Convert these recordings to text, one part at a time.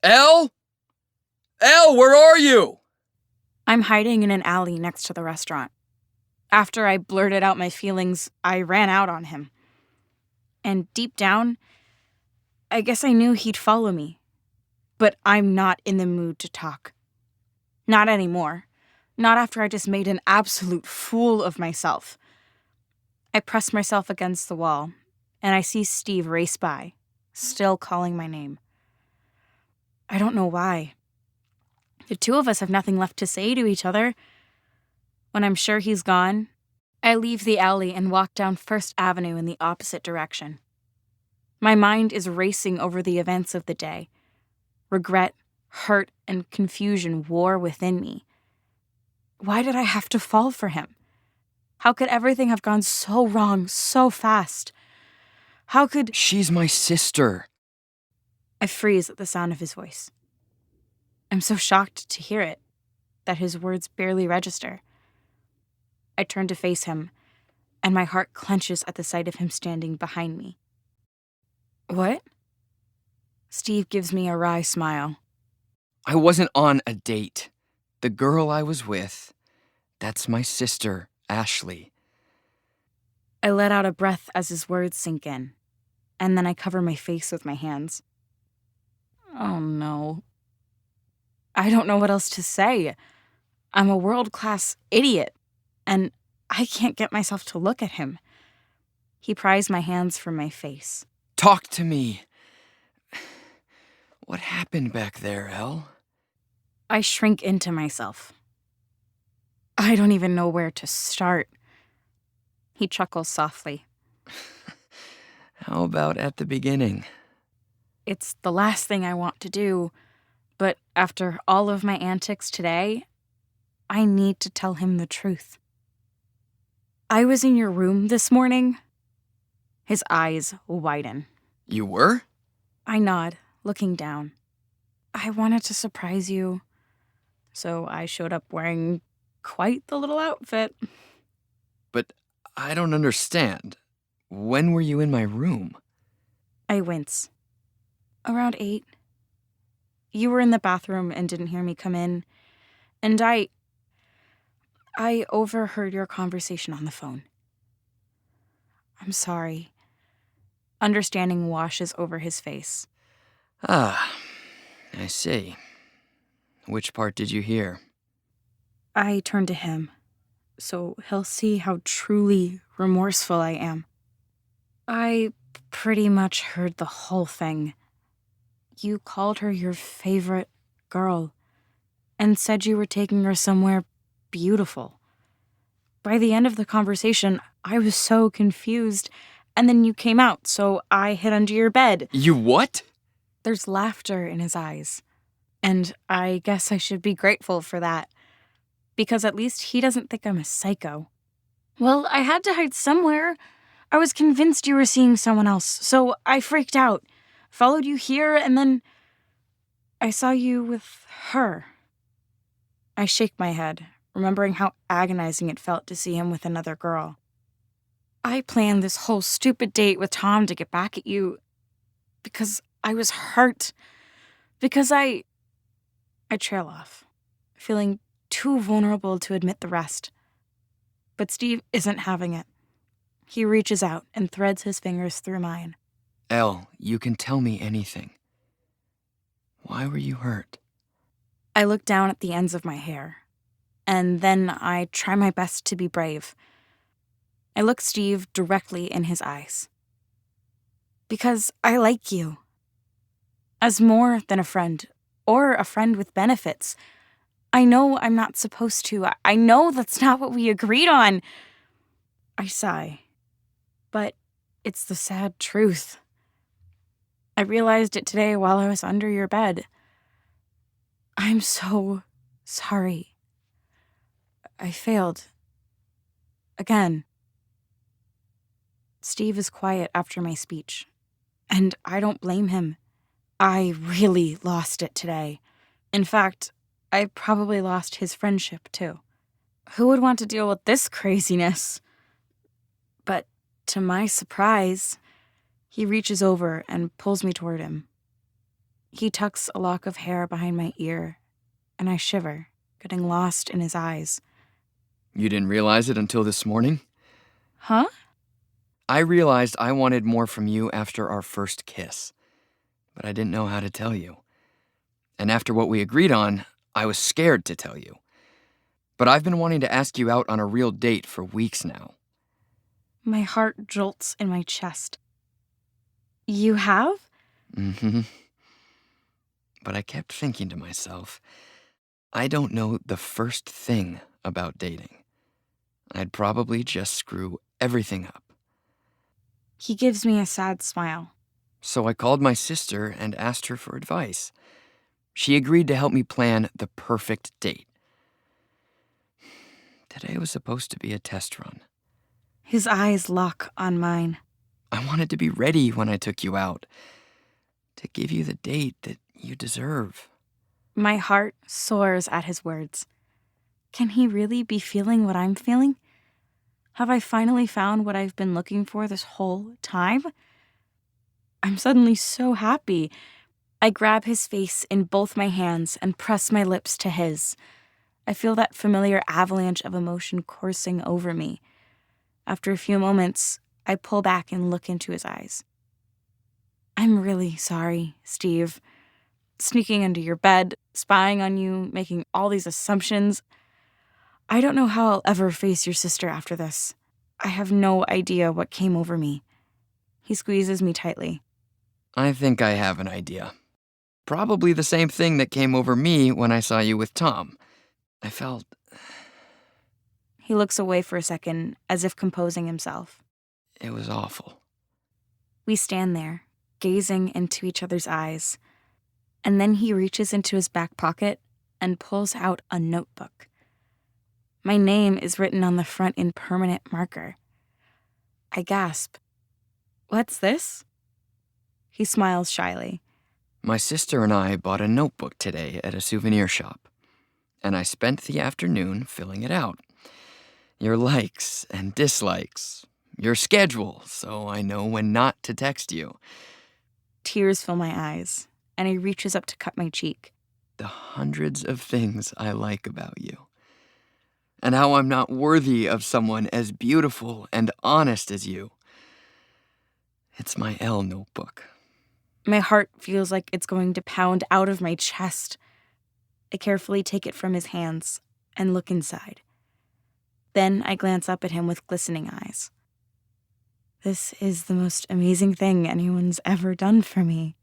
Elle? Elle, where are you? I'm hiding in an alley next to the restaurant. After I blurted out my feelings, I ran out on him. And deep down, I guess I knew he'd follow me. But I'm not in the mood to talk. Not anymore. Not after I just made an absolute fool of myself. I press myself against the wall, and I see Steve race by, still calling my name. I don't know why. The two of us have nothing left to say to each other. When I'm sure he's gone, I leave the alley and walk down First Avenue in the opposite direction. My mind is racing over the events of the day. Regret, hurt, and confusion war within me. Why did I have to fall for him? How could everything have gone so wrong so fast? How could... She's my sister. I freeze at the sound of his voice. I'm so shocked to hear it, that his words barely register. I turn to face him, and my heart clenches at the sight of him standing behind me. What? Steve gives me a wry smile. I wasn't on a date. The girl I was with, that's my sister, Ashley. I let out a breath as his words sink in, and then I cover my face with my hands. Oh no. I don't know what else to say. I'm a world-class idiot, and I can't get myself to look at him. He pries my hands from my face. Talk to me. What happened back there, Elle? I shrink into myself. I don't even know where to start. He chuckles softly. How about at the beginning? It's the last thing I want to do, but after all of my antics today, I need to tell him the truth. I was in your room this morning. His eyes widen. You were? I nod, looking down. I wanted to surprise you, so I showed up wearing quite the little outfit. But I don't understand. When were you in my room? I wince. Around 8. You were in the bathroom and didn't hear me come in, and I overheard your conversation on the phone. I'm sorry. Understanding washes over his face. Ah, I see. Which part did you hear? I turn to him, so he'll see how truly remorseful I am. I pretty much heard the whole thing. You called her your favorite girl and said you were taking her somewhere beautiful. By the end of the conversation, I was so confused, and then you came out, so I hid under your bed. You what? There's laughter in his eyes, and I guess I should be grateful for that, because at least he doesn't think I'm a psycho. Well, I had to hide somewhere. I was convinced you were seeing someone else, so I freaked out, followed you here, and then I saw you with her. I shake my head, remembering how agonizing it felt to see him with another girl. I planned this whole stupid date with Tom to get back at you because I was hurt. Because I trail off, feeling too vulnerable to admit the rest. But Steve isn't having it. He reaches out and threads his fingers through mine. Elle, you can tell me anything. Why were you hurt? I look down at the ends of my hair, and then I try my best to be brave. I look Steve directly in his eyes. Because I like you. As more than a friend, or a friend with benefits. I know I'm not supposed to. I know that's not what we agreed on. I sigh. But it's the sad truth. I realized it today while I was under your bed. I'm so sorry. I failed. Again. Steve is quiet after my speech, and I don't blame him. I really lost it today. In fact, I probably lost his friendship, too. Who would want to deal with this craziness? But to my surprise, he reaches over and pulls me toward him. He tucks a lock of hair behind my ear, and I shiver, getting lost in his eyes. You didn't realize it until this morning? Huh? I realized I wanted more from you after our first kiss, but I didn't know how to tell you. And after what we agreed on, I was scared to tell you. But I've been wanting to ask you out on a real date for weeks now. My heart jolts in my chest. You have? Mm-hmm. But I kept thinking to myself, I don't know the first thing about dating. I'd probably just screw everything up. He gives me a sad smile. So I called my sister and asked her for advice. She agreed to help me plan the perfect date. Today was supposed to be a test run. His eyes lock on mine. I wanted to be ready when I took you out, to give you the date that you deserve. My heart soars at his words. Can he really be feeling what I'm feeling? Have I finally found what I've been looking for this whole time? I'm suddenly so happy. I grab his face in both my hands and press my lips to his. I feel that familiar avalanche of emotion coursing over me. After a few moments, I pull back and look into his eyes. I'm really sorry, Steve. Sneaking under your bed, spying on you, making all these assumptions. I don't know how I'll ever face your sister after this. I have no idea what came over me. He squeezes me tightly. I think I have an idea. Probably the same thing that came over me when I saw you with Tom. I felt... He looks away for a second, as if composing himself. It was awful. We stand there, gazing into each other's eyes. And then he reaches into his back pocket and pulls out a notebook. My name is written on the front in permanent marker. I gasp. What's this? He smiles shyly. My sister and I bought a notebook today at a souvenir shop, and I spent the afternoon filling it out. Your likes and dislikes, your schedule, so I know when not to text you. Tears fill my eyes, and he reaches up to cut my cheek. The hundreds of things I like about you. And how I'm not worthy of someone as beautiful and honest as you. It's my Elle notebook. My heart feels like it's going to pound out of my chest. I carefully take it from his hands and look inside. Then I glance up at him with glistening eyes. This is the most amazing thing anyone's ever done for me.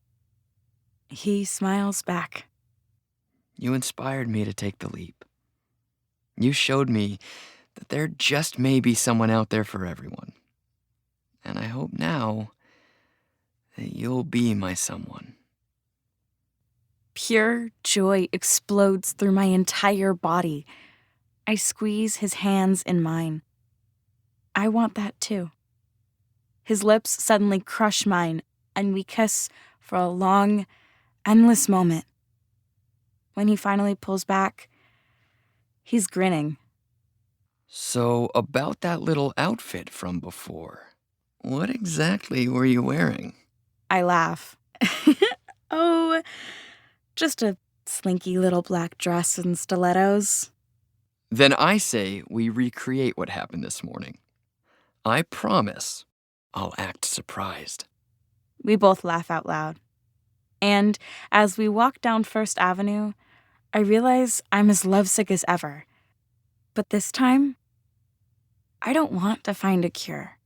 He smiles back. You inspired me to take the leap. You showed me that there just may be someone out there for everyone. And I hope now that you'll be my someone. Pure joy explodes through my entire body. I squeeze his hands in mine. I want that too. His lips suddenly crush mine, and we kiss for a long, endless moment. When he finally pulls back, he's grinning. So, about that little outfit from before, what exactly were you wearing? I laugh. Oh, just a slinky little black dress and stilettos. Then I say we recreate what happened this morning. I promise I'll act surprised. We both laugh out loud. And as we walk down First Avenue, I realize I'm as lovesick as ever. But this time, I don't want to find a cure.